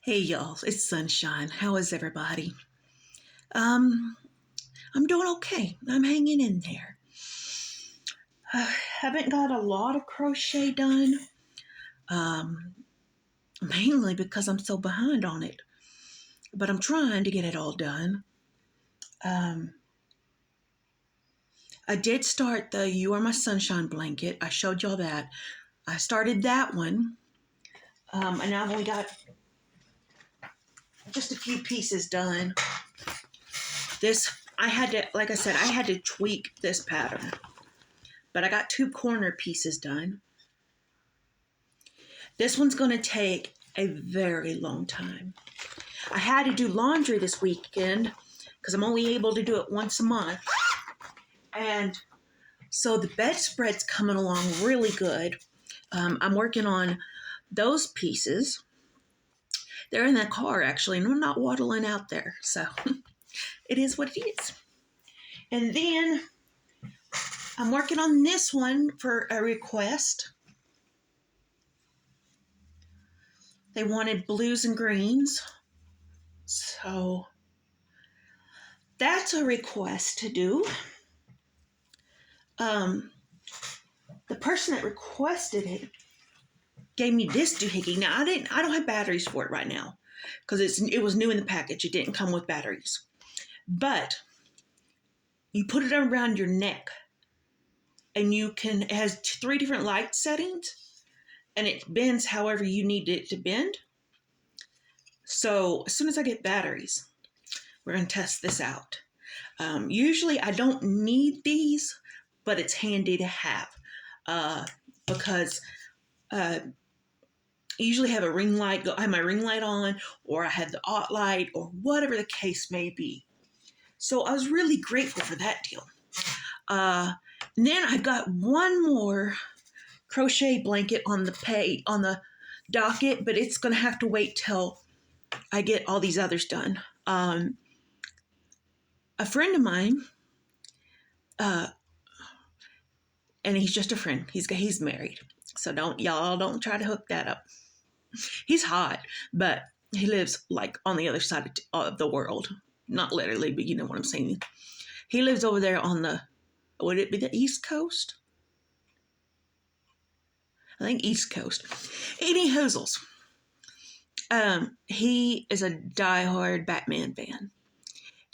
Hey y'all, it's Sunshine. How is everybody? Um, I'm doing okay. I'm hanging in there. Haven't got a lot of crochet done, um, mainly because I'm so behind on it. But I'm trying to get it all done. Um, I did start the You Are My Sunshine blanket. I showed y'all that. I started that one, and I've only got just a few pieces done. I had to, like I said, I had to tweak this pattern, but I got 2 corner pieces done. This one's going to take a very long time. I had to do laundry this weekend because I'm only able to do it once a month. And so the bedspread's coming along really good. I'm working on those pieces. They're in that car, actually, and I'm not waddling out there. So it is what it is. And then I'm working on this one for a request. They wanted blues and greens. So that's a request to do. Um, the person that requested it gave me this doohickey. Now I don't have batteries for it right now because it was new in the package. It didn't come with batteries, but you put it around your neck, and it has 3 different light settings, and it bends however you need it to bend. So as soon as I get batteries, we're gonna test this out. Usually I don't need these, but it's handy to have because I usually have a ring light. I have my ring light on, or I have the aught light, or whatever the case may be. So I was really grateful for that deal. And then I've got one more crochet blanket on the docket, but it's going to have to wait till I get all these others done. A friend of mine, and he's just a friend. He's married, so don't try to hook that up. He's hot, but he lives like on the other side of the world. Not literally, but you know what I'm saying. He lives over there on would it be the East Coast? I think East Coast. Any hoozles. He is a diehard Batman fan.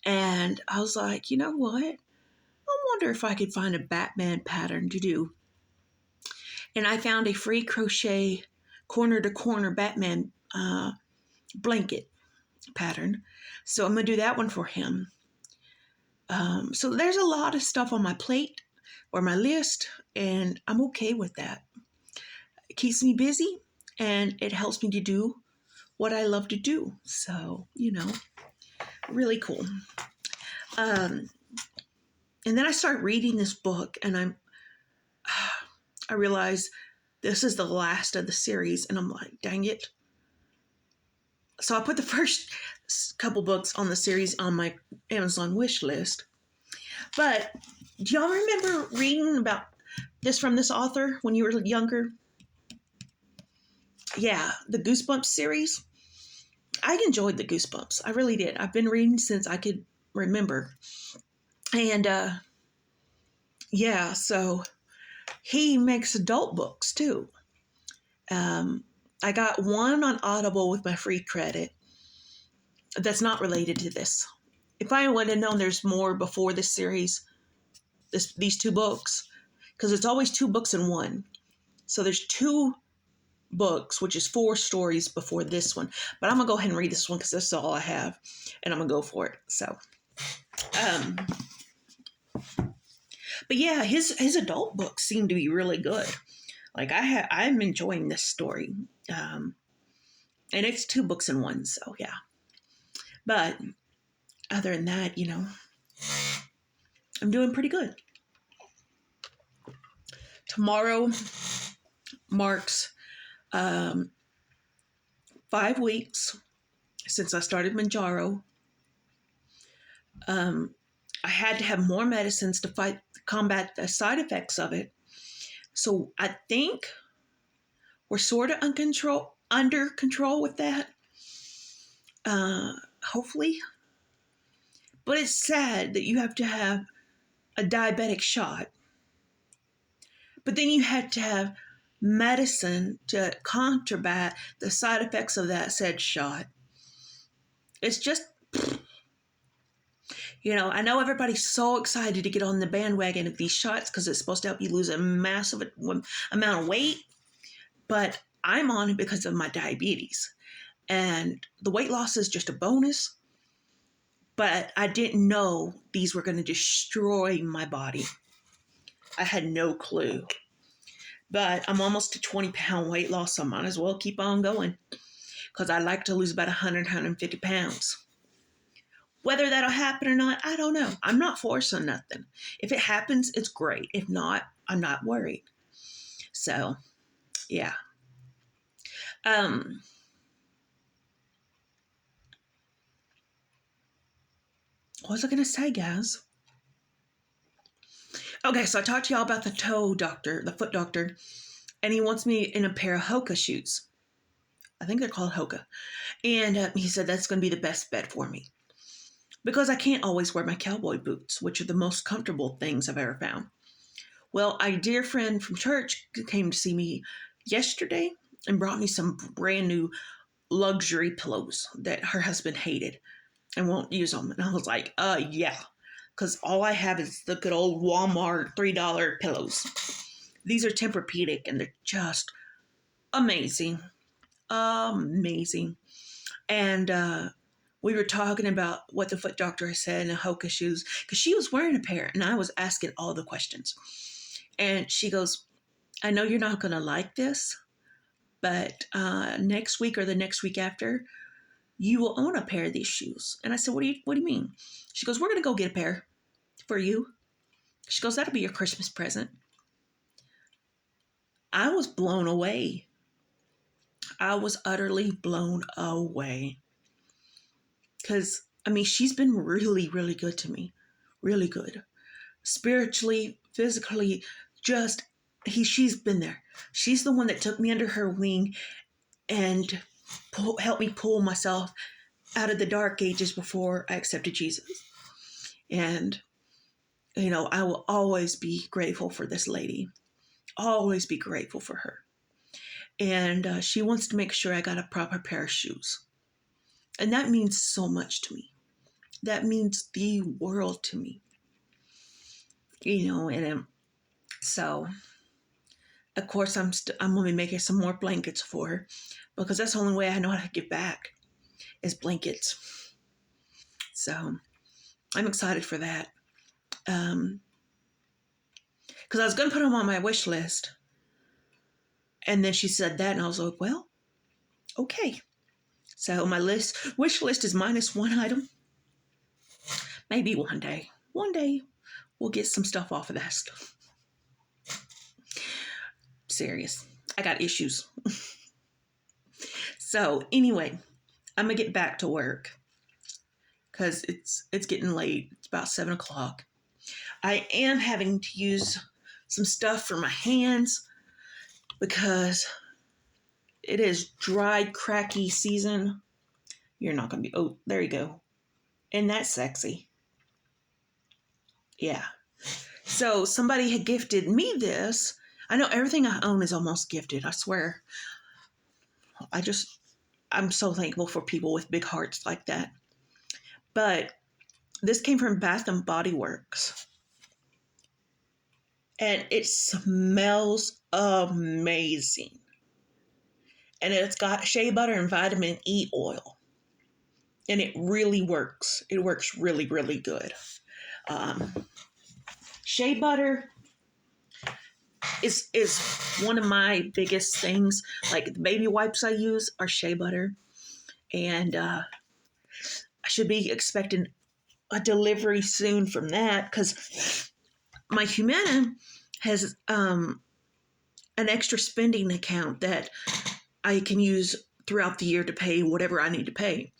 And I was like, you know what? I wonder if I could find a Batman pattern to do. And I found a free crochet corner to corner Batman blanket pattern. So I'm going to do that one for him. So there's a lot of stuff on my plate or my list, and I'm okay with that. It keeps me busy, and it helps me to do what I love to do. So, really cool. And then I start reading this book, and I realize this is the last of the series, and I'm like, dang it. So I put the first couple books on the series on my Amazon wish list. But do y'all remember reading about this from this author when you were younger? Yeah, the Goosebumps series. I enjoyed the Goosebumps. I really did. I've been reading since I could remember. And yeah, so he makes adult books too. I got one on Audible with my free credit that's not related to this. If I would have known there's more before this series, these 2 books, because it's always 2 books in one. So there's 2 books, which is 4 stories before this one. But I'm going to go ahead and read this one because that's all I have. And I'm going to go for it. So, but yeah, his adult books seem to be really good. Like I'm enjoying this story. And it's 2 books in one. So yeah. But other than that, I'm doing pretty good. Tomorrow marks 5 weeks since I started Manjaro. I had to have more medicines to combat the side effects of it. So I think we're sort of under control with that. hopefully. But it's sad that you have to have a diabetic shot, but then you had to have medicine to combat the side effects of that said shot. It's just, I know everybody's so excited to get on the bandwagon of these shots because it's supposed to help you lose a massive amount of weight, but I'm on it because of my diabetes. And the weight loss is just a bonus, but I didn't know these were going to destroy my body. I had no clue. But I'm almost to 20-pound weight loss, so I might as well keep on going because I'd like to lose about 100, 150 pounds. Whether that'll happen or not, I don't know. I'm not forcing nothing. If it happens, it's great. If not, I'm not worried. So, yeah. What was I going to say, guys? Okay, so I talked to y'all about the the foot doctor, and he wants me in a pair of Hoka shoes. I think they're called Hoka. And he said that's going to be the best bet for me because I can't always wear my cowboy boots, which are the most comfortable things I've ever found. Well, a dear friend from church came to see me yesterday and brought me some brand new luxury pillows that her husband hated and won't use them. And I was like, yeah, because all I have is the good old Walmart $3 pillows. These are Tempur-Pedic and they're just amazing. Amazing. And we were talking about what the foot doctor said in the Hoka shoes because she was wearing a pair and I was asking all the questions. And she goes, I know you're not going to like this, but next week or the next week after, you will own a pair of these shoes. And I said, what do you mean? She goes, we're going to go get a pair for you. She goes, that'll be your Christmas present. I was blown away. I was utterly blown away. Because, she's been really, really good to me. Really good. Spiritually, physically, she's been there. She's the one that took me under her wing and helped me pull myself out of the dark ages before I accepted Jesus. And, I will always be grateful for this lady. Always be grateful for her. And she wants to make sure I got a proper pair of shoes. And that means so much to me. That means the world to me. So, of course, I'm going to be making some more blankets for her because that's the only way I know how to give back is blankets. So, I'm excited for that. Because I was going to put them on my wish list. And then she said that, and I was like, well, okay. So my wish list is minus one item. Maybe one day we'll get some stuff off of that stuff. Serious. I got issues. So anyway, I'm going to get back to work because it's getting late. It's about 7:00. I am having to use some stuff for my hands because it is dry, cracky season. You're not going to be, oh, there you go. Isn't that sexy? Yeah. So somebody had gifted me this. I know everything I own is almost gifted. I swear. I'm so thankful for people with big hearts like that. But this came from Bath and Body Works. And it smells amazing. And it's got shea butter and vitamin E oil. And it really works. It works really, really good. Shea butter is one of my biggest things. Like the baby wipes I use are shea butter. And I should be expecting a delivery soon from that because my Humana has an extra spending account that I can use throughout the year to pay whatever I need to pay.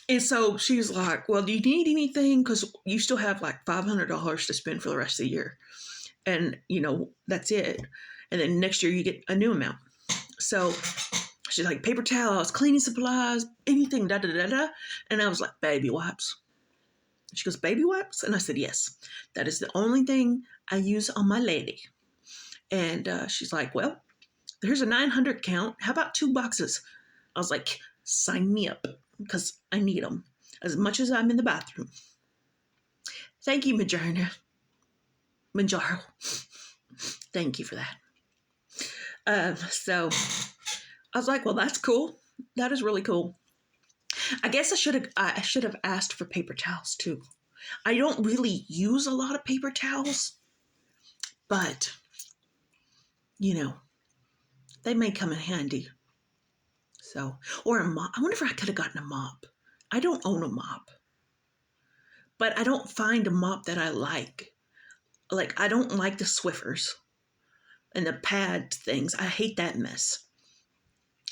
And so she was like, well, do you need anything? Because you still have like $500 to spend for the rest of the year. And, that's it. And then next year you get a new amount. So She's like, paper towels, cleaning supplies, anything, da da da da. And I was like, baby wipes. She goes, baby wipes? And I said, yes, that is the only thing I use on my lady. And she's like, well, here's a 900 count. How about 2 boxes? I was like, sign me up, because I need them as much as I'm in the bathroom. Thank you, Manjaro. Thank you for that. So I was like, well, that's cool. That is really cool. I guess I should have asked for paper towels too. I don't really use a lot of paper towels, but they may come in handy. So, or a mop. I wonder if I could have gotten a mop. I don't own a mop, but I don't find a mop that I like. Like, I don't like the Swiffers and the pad things. I hate that mess.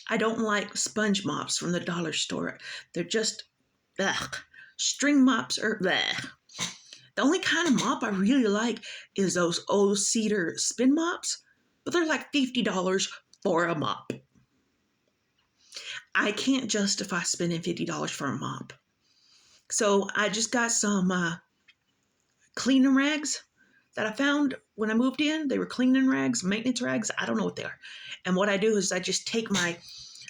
I don't like sponge mops from the dollar store. They're just, ugh. String mops are, bleh. The only kind of mop I really like is those old cedar spin mops, but they're like $50 for a mop. I can't justify spending $50 for a mop. So I just got some cleaning rags that I found when I moved in. They were cleaning rags, maintenance rags. I don't know what they are. And what I do is I just take my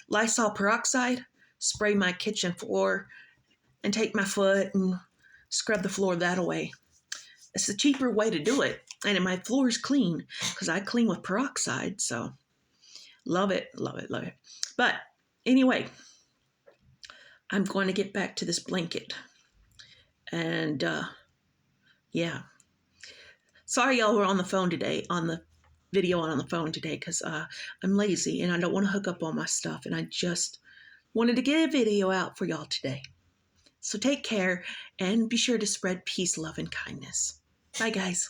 Lysol peroxide, spray my kitchen floor, and take my foot and scrub the floor that way. It's the cheaper way to do it. And my floor is clean because I clean with peroxide. So love it, love it, love it. But anyway, I'm going to get back to this blanket. And yeah. Sorry y'all were on the phone today, on the video on the phone today, because I'm lazy and I don't want to hook up all my stuff. And I just wanted to get a video out for y'all today. So take care and be sure to spread peace, love, and kindness. Bye, guys.